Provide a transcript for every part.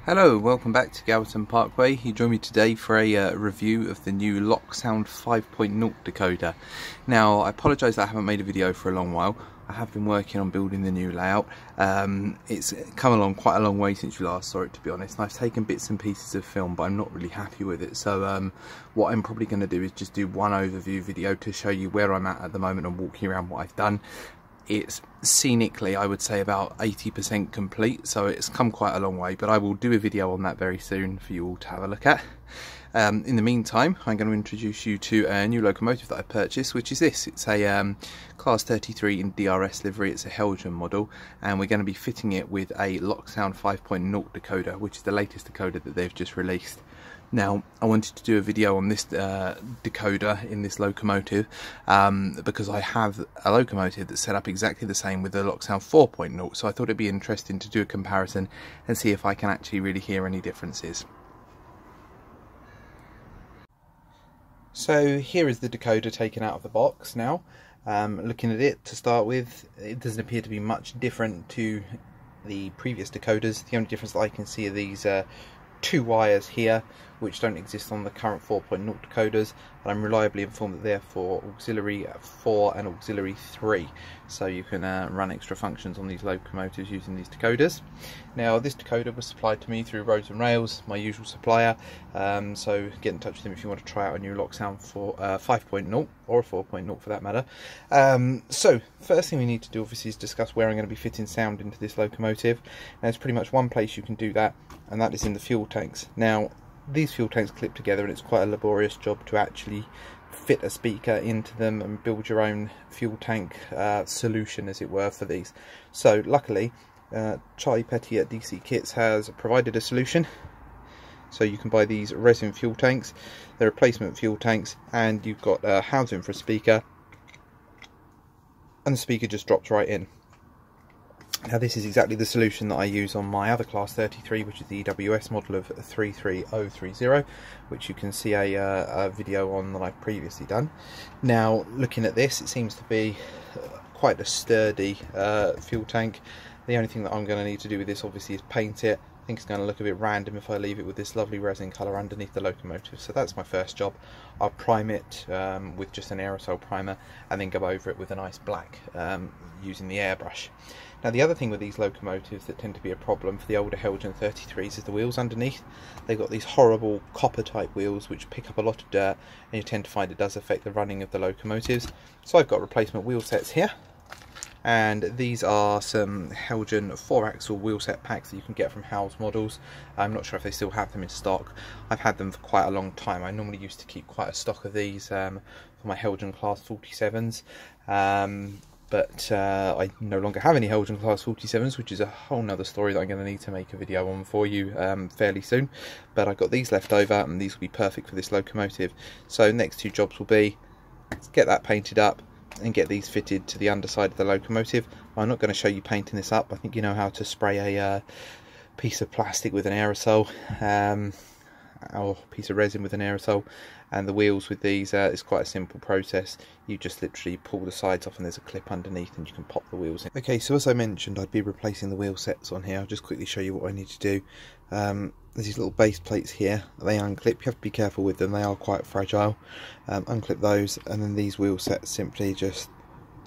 Hello, welcome back to Galton Parkway. You join me today for a review of the new Loksound 5.0 decoder. Now, I apologise that I haven't made a video for a long while. I have been working on building the new layout. It's come along quite a long way since you last saw it, to be honest. And I've taken bits and pieces of film, but I'm not really happy with it. So what I'm probably going to do is just do one overview video to show you where I'm at the moment and walk you around what I've done. It's scenically, I would say, about 80% complete, so it's come quite a long way, but I will do a video on that very soon for you all to have a look at. In the meantime, I'm going to introduce you to a new locomotive that I purchased, which is this. It's a Class 33 in DRS livery. It's a Belgian model, and we're going to be fitting it with a Loksound 5.0 decoder, which is the latest decoder that they've just released. Now, I wanted to do a video on this decoder in this locomotive because I have a locomotive that's set up exactly the same with the Loksound 4.0, so I thought it'd be interesting to do a comparison and see if I can actually really hear any differences. So here is the decoder taken out of the box now. Looking at it to start with, it doesn't appear to be much different to the previous decoders. The only difference that I can see are these two wires here, which don't exist on the current 4.0 decoders, and I'm reliably informed that they're for auxiliary 4 and auxiliary 3, so you can run extra functions on these locomotives using these decoders. Now, this decoder was supplied to me through Roads and Rails, my usual supplier, so get in touch with them if you want to try out a new Loksound 5.0 or a 4.0 for that matter. So first thing we need to do obviously is discuss where I'm going to be fitting sound into this locomotive. Now, there's pretty much one place you can do that, and that is in the fuel tanks. Now, these fuel tanks clip together, and it's quite a laborious job to actually fit a speaker into them and build your own fuel tank solution, as it were, for these. So luckily, Charlie Petty at DC Kits has provided a solution. So you can buy these resin fuel tanks. They're replacement fuel tanks, and you've got a housing for a speaker, and the speaker just drops right in. Now, this is exactly the solution that I use on my other Class 33, which is the EWS model of 33030, which you can see a video on that I've previously done. Now, looking at this, it seems to be quite a sturdy fuel tank. The only thing that I'm going to need to do with this, obviously, is paint it. I think it's going to look a bit random if I leave it with this lovely resin colour underneath the locomotive. So that's my first job. I'll prime it with just an aerosol primer, and then go over it with a nice black using the airbrush. Now, the other thing with these locomotives that tend to be a problem for the older Belgian 33s is the wheels underneath. They've got these horrible copper type wheels which pick up a lot of dirt, and you tend to find it does affect the running of the locomotives. So I've got replacement wheel sets here. And these are some Belgian 4-axle wheel set packs that you can get from Howes Models. I'm not sure if they still have them in stock. I've had them for quite a long time. I normally used to keep quite a stock of these for my Belgian Class 47s. But I no longer have any Belgian Class 47s, which is a whole nother story that I'm going to need to make a video on for you fairly soon. But I've got these left over, and these will be perfect for this locomotive. So next two jobs will be to get that painted up and get these fitted to the underside of the locomotive. I'm not going to show you painting this up. I think you know how to spray a piece of plastic with an aerosol, or a piece of resin with an aerosol, and the wheels with these, it's quite a simple process. You just literally pull the sides off, and there's a clip underneath, and you can pop the wheels in. Okay, so as I mentioned, I'd be replacing the wheel sets on here. I'll just quickly show you what I need to do. There's these little base plates here. They unclip. You have to be careful with them. They are quite fragile. Unclip those, and then these wheel sets simply just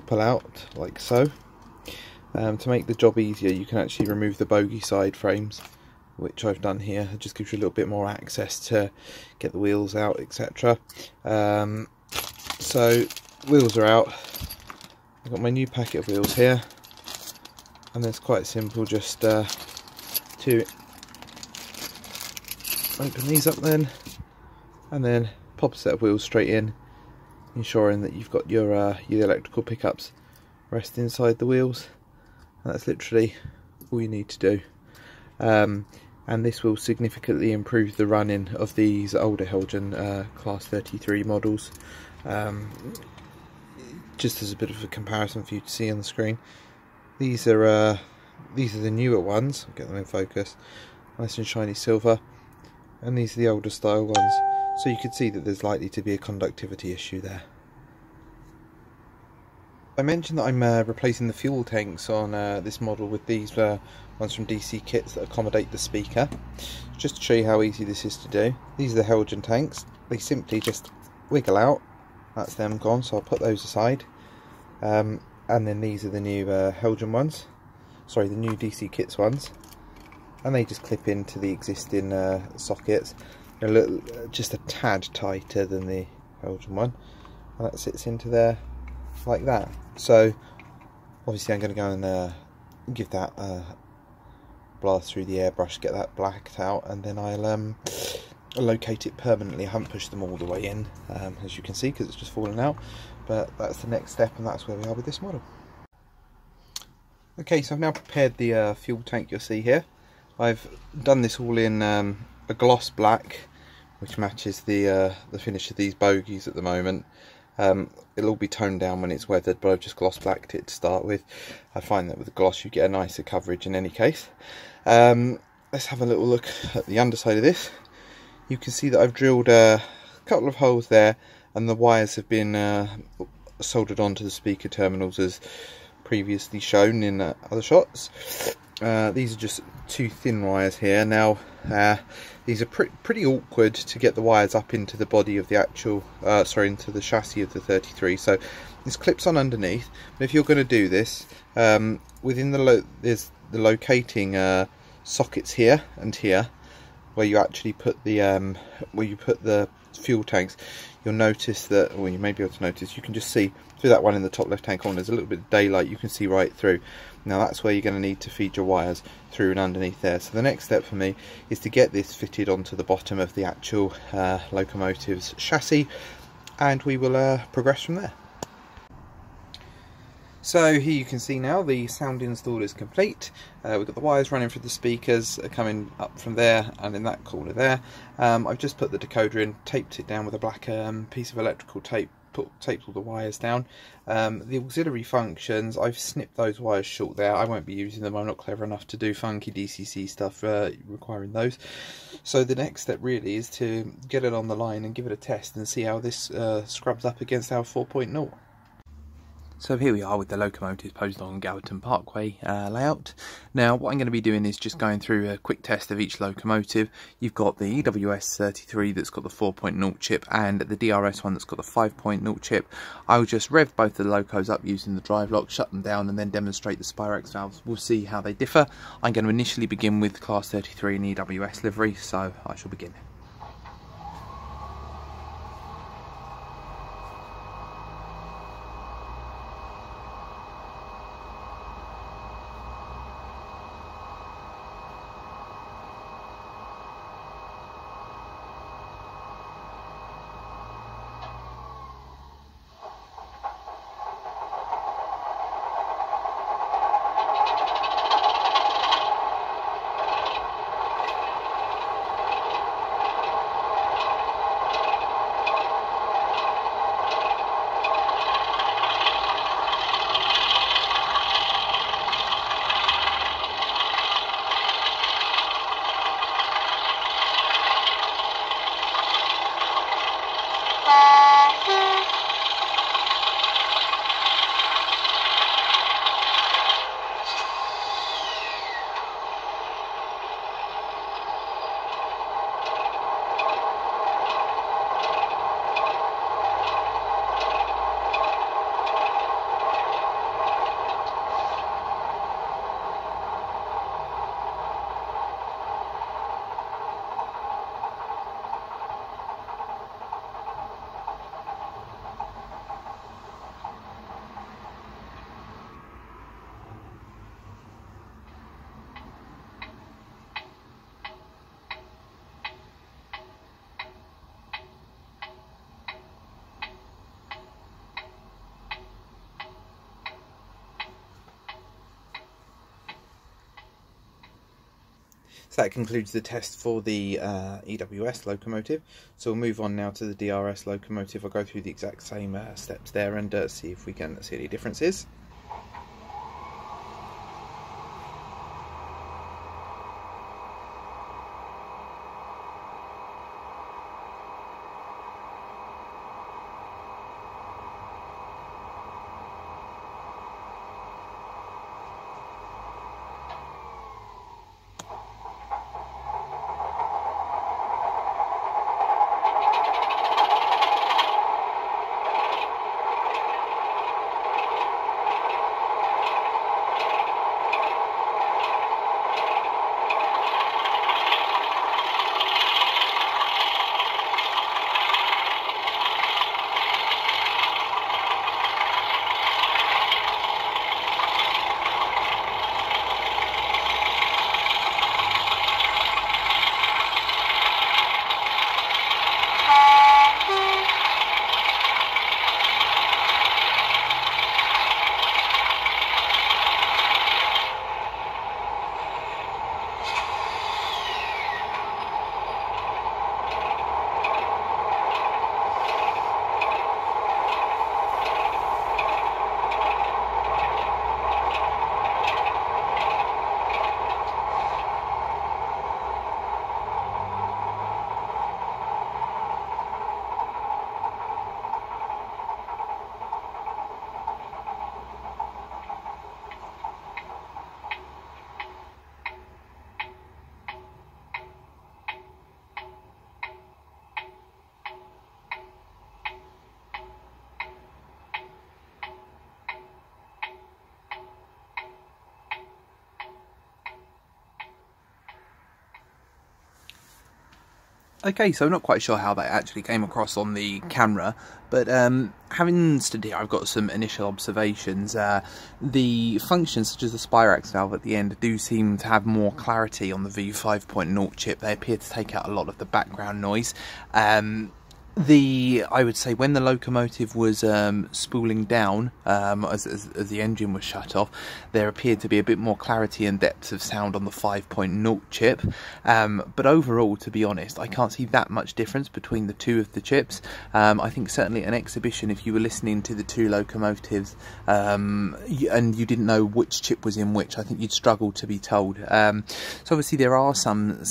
pull out like so. To make the job easier, you can actually remove the bogie side frames, which I've done here. It just gives you a little bit more access to get the wheels out, etc. So wheels are out. I've got my new packet of wheels here, and it's quite simple just to open these up then, and then pop a set of wheels straight in, ensuring that you've got your electrical pickups rest inside the wheels, and that's literally all you need to do. And this will significantly improve the running of these older Belgian Class 33 models. Just as a bit of a comparison for you to see on the screen, these are the newer ones. I'll get them in focus, nice and shiny silver, and these are the older style ones. So you can see that there's likely to be a conductivity issue there. I mentioned that I'm replacing the fuel tanks on this model with these ones from DC kits that accommodate the speaker. Just to show you how easy this is to do, these are the Helgen tanks. They simply just wiggle out. That's them gone, so I'll put those aside. And then these are the new Helgen ones. Sorry, the new DC kits ones. And they just clip into the existing sockets. They're just a tad tighter than the Helgen one. And that sits into there like that. So obviously I'm going to go and give that a blast through the airbrush, get that blacked out, and then I'll locate it permanently. I haven't pushed them all the way in, as you can see, because it's just fallen out, but that's the next step, and that's where we are with this model. Okay, so I've now prepared the fuel tank you'll see here. I've done this all in a gloss black, which matches the finish of these bogies at the moment. It'll all be toned down when it's weathered, but I've just gloss blacked it to start with. I find that with the gloss you get a nicer coverage in any case. Let's have a little look at the underside of this. You can see that I've drilled a couple of holes there, and the wires have been soldered onto the speaker terminals as previously shown in other shots. These are just two thin wires here. Now these are pretty awkward to get the wires up into the body of the actual, into the chassis of the 33. So this clips on underneath. But if you're going to do this, within there's the locating sockets here and here, where you actually put the fuel tanks. You'll notice that, well, you may be able to notice, you can just see through that one in the top left hand corner, there's a little bit of daylight, you can see right through. Now that's where you're going to need to feed your wires through and underneath there. So the next step for me is to get this fitted onto the bottom of the actual locomotive's chassis, and we will progress from there. So here you can see now the sound install is complete. We've got the wires running through the speakers coming up from there and in that corner there. I've just put the decoder in, taped it down with a black piece of electrical tape, taped all the wires down. The auxiliary functions, I've snipped those wires short there. I won't be using them, I'm not clever enough to do funky DCC stuff requiring those. So the next step really is to get it on the line and give it a test and see how this scrubs up against our 4.0. So here we are with the locomotives posed on Galverton Parkway layout. Now what I'm going to be doing is just going through a quick test of each locomotive. You've got the EWS 33 that's got the 4.0 chip and the DRS one that's got the 5.0 chip. I'll just rev both the locos up using the drive lock, shut them down, and then demonstrate the Spirex valves. We'll see how they differ. I'm going to initially begin with Class 33 and EWS livery, so I shall begin. So that concludes the test for the EWS locomotive. So we'll move on now to the DRS locomotive. I'll go through the exact same steps there and see if we can see any differences. Okay, so I'm not quite sure how that actually came across on the camera, but having stood here, I've got some initial observations. The functions such as the Spirax valve at the end do seem to have more clarity on the V5.0 chip. They appear to take out a lot of the background noise. I would say when the locomotive was spooling down as the engine was shut off, there appeared to be a bit more clarity and depth of sound on the 5.0 chip, but overall, to be honest, I can't see that much difference between the two of the chips. I think certainly an exhibition, if you were listening to the two locomotives and you didn't know which chip was in which, I think you'd struggle to be told. So obviously there are some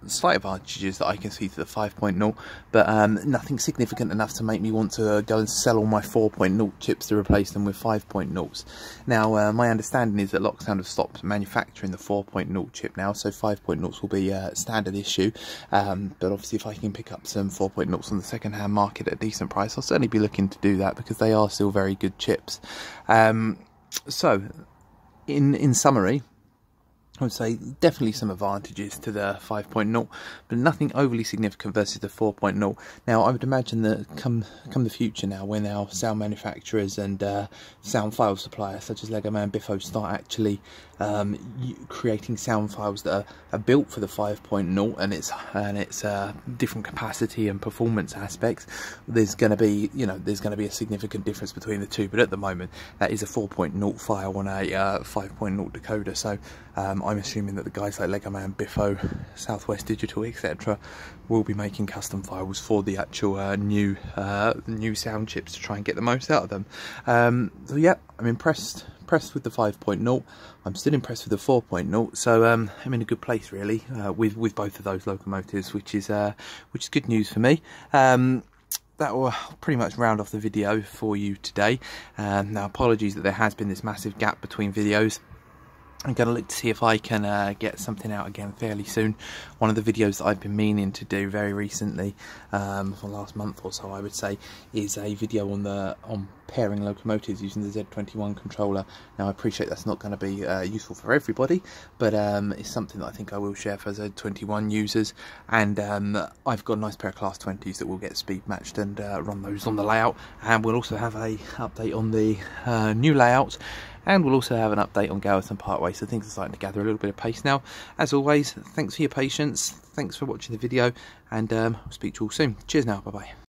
slight advantages that I can see to the 5.0, but nothing significant enough to make me want to go and sell all my 4.0 chips to replace them with 5.0s. Now, my understanding is that Loksound have stopped manufacturing the 4.0 chip now, so 5.0s will be a standard issue. But obviously, if I can pick up some 4.0s on the second-hand market at a decent price, I'll certainly be looking to do that because they are still very good chips. So, in summary, I would say definitely some advantages to the 5.0, but nothing overly significant versus the 4.0. Now, I would imagine that come the future now, when our sound manufacturers and sound file suppliers such as Lego and Biffo start actually creating sound files that are built for the 5.0 and its different capacity and performance aspects, there's going to be a significant difference between the two. But at the moment, that is a 4.0 file on a 5.0 decoder. So I'm assuming that the guys like Lego Man, Biffo, Southwest Digital, etc., will be making custom files for the actual new sound chips to try and get the most out of them. So yeah, I'm impressed with the 5.0. I'm still impressed with the 4.0. So I'm in a good place really with both of those locomotives, which is good news for me. That will pretty much round off the video for you today. Now, apologies that there has been this massive gap between videos. I'm going to look to see if I can get something out again fairly soon. One of the videos that I've been meaning to do very recently, for the last month or so I would say, is a video on pairing locomotives using the Z21 controller. Now, I appreciate that's not going to be useful for everybody, but it's something that I think I will share for Z21 users. And I've got a nice pair of Class 20s that will get speed matched and run those on the layout. And we'll also have a update on the new layout. And we'll also have an update on Galveston Parkway, so things are starting to gather a little bit of pace now. As always, thanks for your patience, thanks for watching the video, and I'll speak to you all soon. Cheers now, bye-bye.